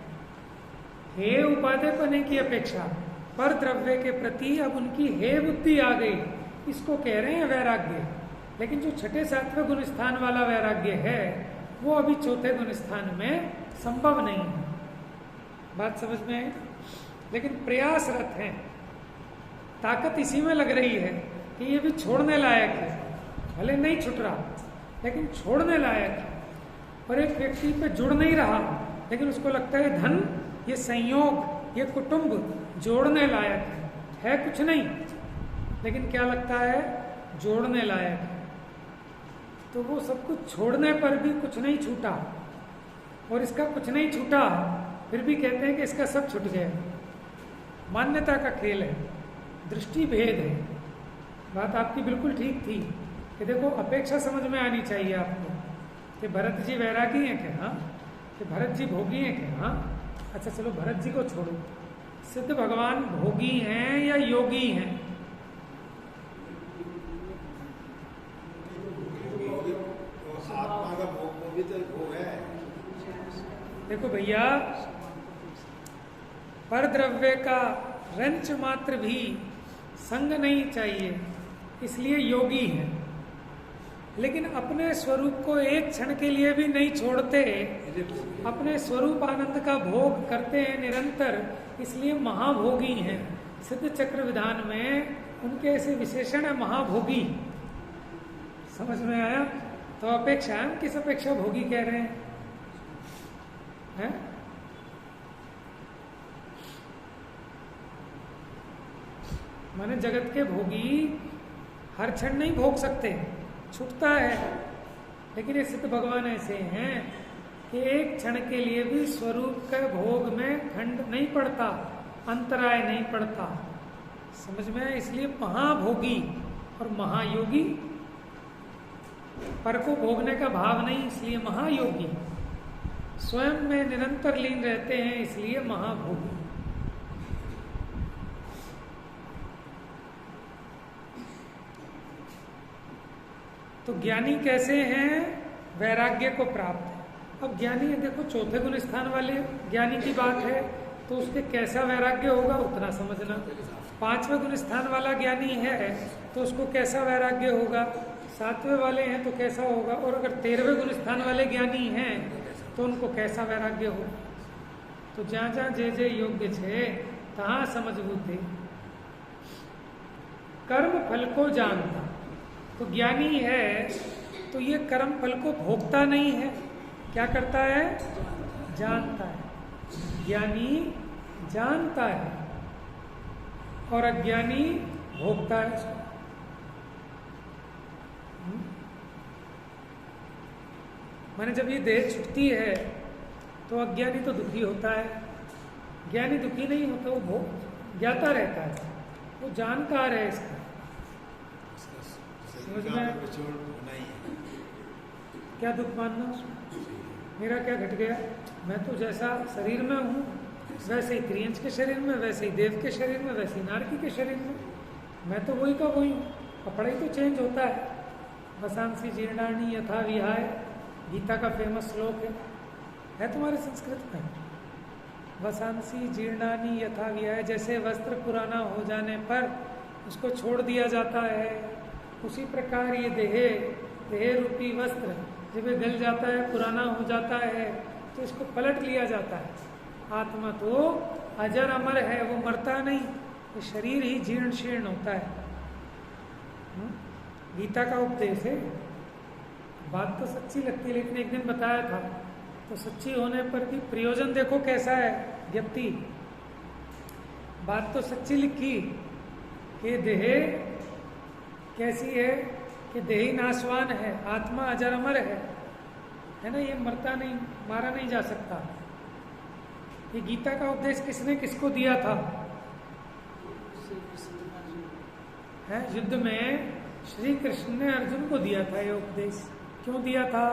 हे उपादेयपने की अपेक्षा, पर द्रव्य के प्रति अब उनकी हे बुद्धि आ गई, इसको कह रहे हैं वैराग्य। लेकिन जो 6ठे 7वें गुण स्थान वाला वैराग्य है वो अभी चौथे गुण स्थान में संभव नहीं है। बात समझ में आई। लेकिन प्रयासरत है, ताकत इसी में लग रही है कि ये भी छोड़ने लायक है, भले नहीं छूट रहा लेकिन छोड़ने लायक है। और एक व्यक्ति पे जुड़ नहीं रहा, लेकिन उसको लगता है धन, ये संयोग, ये कुटुंब जोड़ने लायक है कुछ नहीं, लेकिन क्या लगता है जोड़ने लायक है। तो वो सब कुछ छोड़ने पर भी कुछ नहीं छूटा, और इसका कुछ नहीं छूटा फिर भी कहते हैं कि इसका सब छूट गया। मान्यता का खेल है, दृष्टि भेद है। बात आपकी बिल्कुल ठीक थी कि देखो अपेक्षा समझ में आनी चाहिए आपको कि भरत जी वैरागी हैं क्या, हाँ, कि भरत जी भोगी हैं क्या, हाँ, अच्छा चलो भरत जी को छोड़ो, सिद्ध भगवान भोगी हैं या योगी हैं। आत्मा का भोग भी तो भोग है। देखो भैया पर द्रव्य का रंच मात्र भी संग नहीं चाहिए, इसलिए योगी हैं। लेकिन अपने स्वरूप को एक क्षण के लिए भी नहीं छोड़ते, अपने स्वरूप आनंद का भोग करते हैं निरंतर, इसलिए महाभोगी हैं। सिद्ध चक्र विधान में उनके ऐसे विशेषण है महाभोगी। समझ में आया? तो अपेक्षा, हम किस अपेक्षा भोगी कह रहे हैं? माने जगत के भोगी हर क्षण नहीं भोग सकते, छूटता है। लेकिन ये सिद्ध भगवान ऐसे हैं कि एक क्षण के लिए भी स्वरूप के भोग में खंड नहीं पड़ता, अंतराय नहीं पड़ता। समझ में आया? इसलिए महाभोगी और महायोगी, पर को भोगने का भाव नहीं, इसलिए महायोगी। स्वयं में निरंतर लीन रहते हैं, इसलिए महाभोगी। तो ज्ञानी कैसे हैं? वैराग्य को प्राप्त है। अब ज्ञानी है, देखो चौथे गुण स्थान वाले ज्ञानी की बात है, तो उसके कैसा वैराग्य होगा उतना समझना। पांचवें गुण स्थान वाला ज्ञानी है तो उसको कैसा वैराग्य होगा, सातवें वाले हैं तो कैसा होगा, और अगर 13वें गुण स्थान वाले ज्ञानी हैं तो उनको कैसा वैराग्य होगा। तो जहाँ जहाँ जे जे योग्य छे तहाँ समझ बुद्धि। कर्म फल को जानता, तो ज्ञानी है तो ये कर्म फल को भोगता नहीं है, क्या करता है? जानता है। ज्ञानी जानता है और अज्ञानी भोगता है उसको। माने जब ये देह छूटती है तो अज्ञानी तो दुखी होता है, ज्ञानी दुखी नहीं होता, वो भोग ज्ञाता रहता है, वो जानकार है इसका। समझ में? क्या दुख मानना उसमें? मेरा क्या घट गया? मैं तो जैसा शरीर में हूँ वैसे ही त्रियंश के शरीर में, वैसे ही देव के शरीर में, वैसे ही नारकी के शरीर में, मैं तो वही का वही हूँ। कपड़ा ही तो चेंज होता है। वसांसी जीर्णानी यथा विहाय, गीता का फेमस श्लोक है तुम्हारे संस्कृत में। वसांसी जीर्णानी यथा विहाय, जैसे वस्त्र पुराना हो जाने पर उसको छोड़ दिया जाता है, उसी प्रकार ये देह रूपी वस्त्र जब ये गल जाता है, पुराना हो जाता है, तो इसको पलट लिया जाता है। आत्मा तो अजर अमर है, वो मरता नहीं, ये शरीर ही जीर्ण शीर्ण होता है। गीता का उपदेश है। बात तो सच्ची लगती है, लेकिन एक दिन बताया था तो सच्ची होने पर भी प्रयोजन देखो कैसा है व्यक्ति। बात तो सच्ची लिखी कि देह कैसी है कि देही नाशवान है, आत्मा अजर अमर है ना, ये मरता नहीं, मारा नहीं जा सकता। ये गीता का उपदेश किसने किसको दिया था? है युद्ध में श्री कृष्ण ने अर्जुन को दिया था ये उपदेश। क्यों दिया था?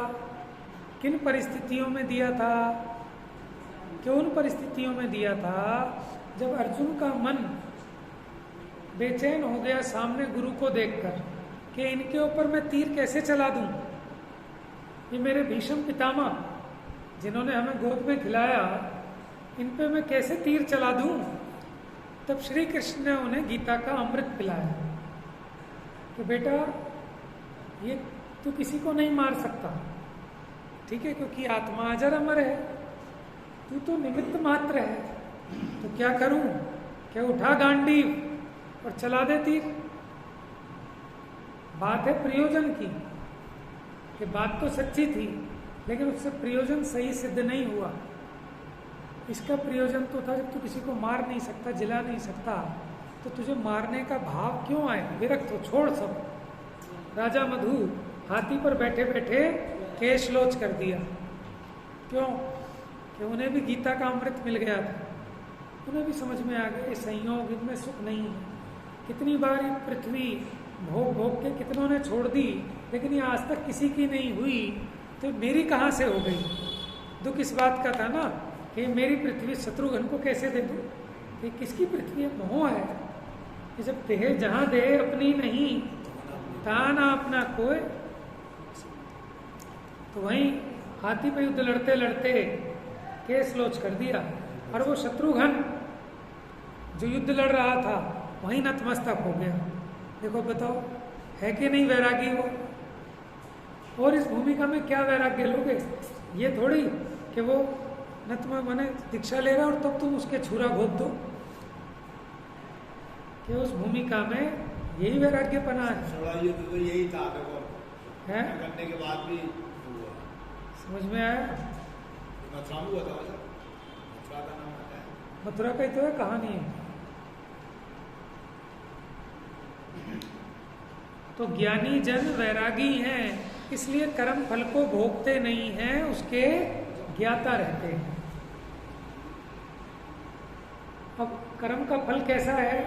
किन परिस्थितियों में दिया था? क्यों उन परिस्थितियों में दिया था जब अर्जुन का मन बेचैन हो गया सामने गुरु को देखकर कि इनके ऊपर मैं तीर कैसे चला दूं। ये मेरे भीष्म पितामह जिन्होंने हमें गोद में खिलाया, इन पे मैं कैसे तीर चला दूं। तब श्री कृष्ण ने उन्हें गीता का अमृत पिलाया कि बेटा ये तू किसी को नहीं मार सकता, ठीक है, क्योंकि आत्मा अजर अमर है, तू तो निमित्त मात्र है। तो क्या करूं? क्या उठा गांडीव और चला दे तीर? बात है प्रयोजन की, कि बात तो सच्ची थी लेकिन उससे प्रयोजन सही सिद्ध नहीं हुआ। इसका प्रयोजन तो था जब तू किसी को मार नहीं सकता, जिला नहीं सकता, तो तुझे मारने का भाव क्यों आए? विरक्त हो, छोड़ सब। राजा मधु हाथी पर बैठे बैठे केश लोच कर दिया। क्यों? कि उन्हें भी गीता का अमृत मिल गया था, उन्हें भी समझ में आ गया ये संयोग, इनमें सुख नहीं है। कितनी बार ये पृथ्वी भोग भोग के कितनों ने छोड़ दी, लेकिन ये आज तक किसी की नहीं हुई, तो मेरी कहाँ से हो गई? दुख इस बात का था ना कि मेरी पृथ्वी शत्रुघ्न को कैसे दे दूं? ये किसकी पृथ्वी है? मोह है कि जब देह जहां देह अपनी नहीं ताना अपना कोई। तो वहीं हाथी पे युद्ध लड़ते लड़ते केस लोच कर दिया, और वो शत्रुघ्न जो युद्ध लड़ रहा था वहीं नतमस्तक हो गया। देखो बताओ, है कि नहीं वैरागी वो? और इस भूमिका में क्या वैराग्य लोगे? ये थोड़ी कि वो नतम माने दीक्षा ले रहा और तब तुम उसके छुरा घोप दो, कि उस भूमिका में यही वैराग्यपना है। थोड़ा युद्ध तो यही था, देखो है करने के बाद भी हुआ। समझ में आया? मथुरा में हुआ था वैसा, मथुरा का नाम आता है। मथुरा का ही तो है, कहानी है। तो ज्ञानी जन वैरागी हैं, इसलिए कर्म फल को भोगते नहीं हैं, उसके ज्ञाता रहते हैं। अब कर्म का फल कैसा है?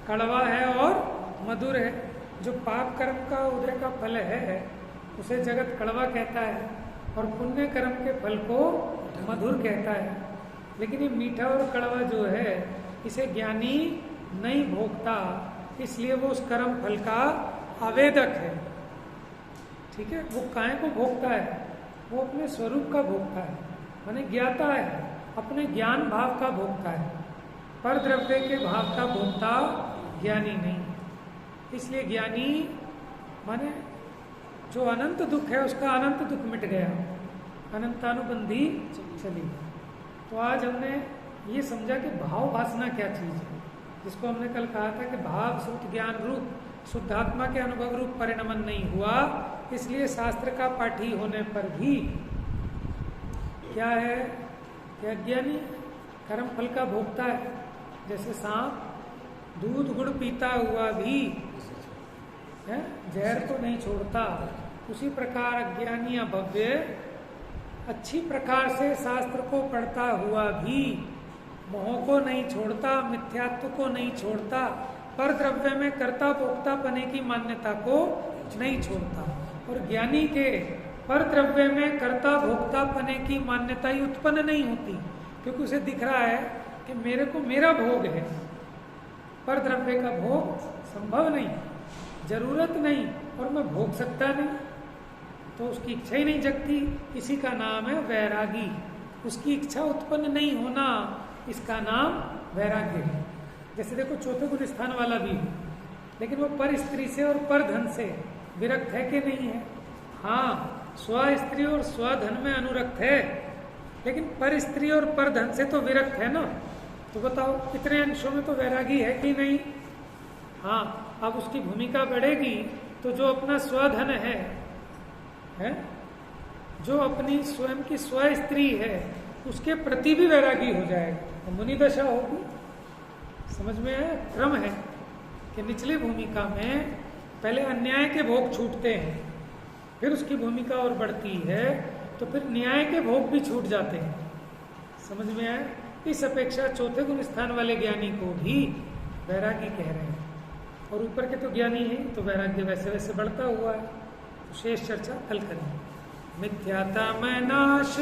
कड़वा है और मधुर है। जो पाप कर्म का उदय का फल है उसे जगत कड़वा कहता है, और पुण्य कर्म के फल को मधुर कहता है। लेकिन ये मीठा और कड़वा जो है इसे ज्ञानी नहीं भोगता, इसलिए वो उस कर्म फल का आवेदक है। ठीक है, वो काय को भोगता है? वो अपने स्वरूप का भोगता है, माने ज्ञाता है, अपने ज्ञान भाव का भोगता है। पर द्रव्य के भाव का भोगता ज्ञानी नहीं। इसलिए ज्ञानी माने जो अनंत दुख है उसका अनंत दुख मिट गया, अनंतानुबंधी चली गई। तो आज हमने ये समझा कि भाव वासना क्या चीज है, जिसको हमने कल कहा था कि भाव शुद्ध ज्ञान रूप शुद्धात्मा के अनुभव रूप परिणमन नहीं हुआ, इसलिए शास्त्र का पाठी होने पर भी क्या है कि अज्ञानी कर्म फल का भोगता है। जैसे सांप दूध गुड़ पीता हुआ भी है जहर तो नहीं छोड़ता, उसी प्रकार अज्ञानी अभव्य अच्छी प्रकार से शास्त्र को पढ़ता हुआ भी मोह को नहीं छोड़ता, मिथ्यात्व को नहीं छोड़ता, पर द्रव्य में कर्ता भोक्ता पने की मान्यता को नहीं छोड़ता। और ज्ञानी के पर द्रव्य में कर्ता भोक्ता पने की मान्यता ही उत्पन्न नहीं होती, क्योंकि उसे दिख रहा है कि मेरे को मेरा भोग है, पर द्रव्य का भोग संभव नहीं, जरूरत नहीं, और मैं भोग सकता नहीं, तो उसकी इच्छा ही नहीं जगती। इसी का नाम है वैरागी। उसकी इच्छा उत्पन्न नहीं होना, इसका नाम वैराग्य है। जैसे देखो चौथे गुण स्थान वाला भी है, लेकिन वो पर स्त्री से और पर धन से विरक्त है कि नहीं है? हाँ, स्व स्त्री और स्वधन में अनुरक्त है, लेकिन पर स्त्री और पर धन से तो विरक्त है ना। तो बताओ कितने अंशों में तो वैरागी है कि नहीं? हाँ, अब उसकी भूमिका बढ़ेगी तो जो अपना स्वधन है जो अपनी स्वयं की स्व स्त्री है उसके प्रति भी वैरागी हो जाएगा, तो मुनि दशा होगी। समझ में है? क्रम है कि निचली भूमिका में पहले अन्याय के भोग छूटते हैं, फिर उसकी भूमिका और बढ़ती है, तो फिर न्याय के भोग भी छूट जाते हैं। समझ में आए? इस अपेक्षा चौथे गुण स्थान वाले ज्ञानी को भी वैरागी कह रहे हैं, और ऊपर के तो ज्ञानी है, तो वैराग्य वैसे वैसे बढ़ता हुआ है। तो शेष चर्चा कल करेंगे। मिथ्याता में नाश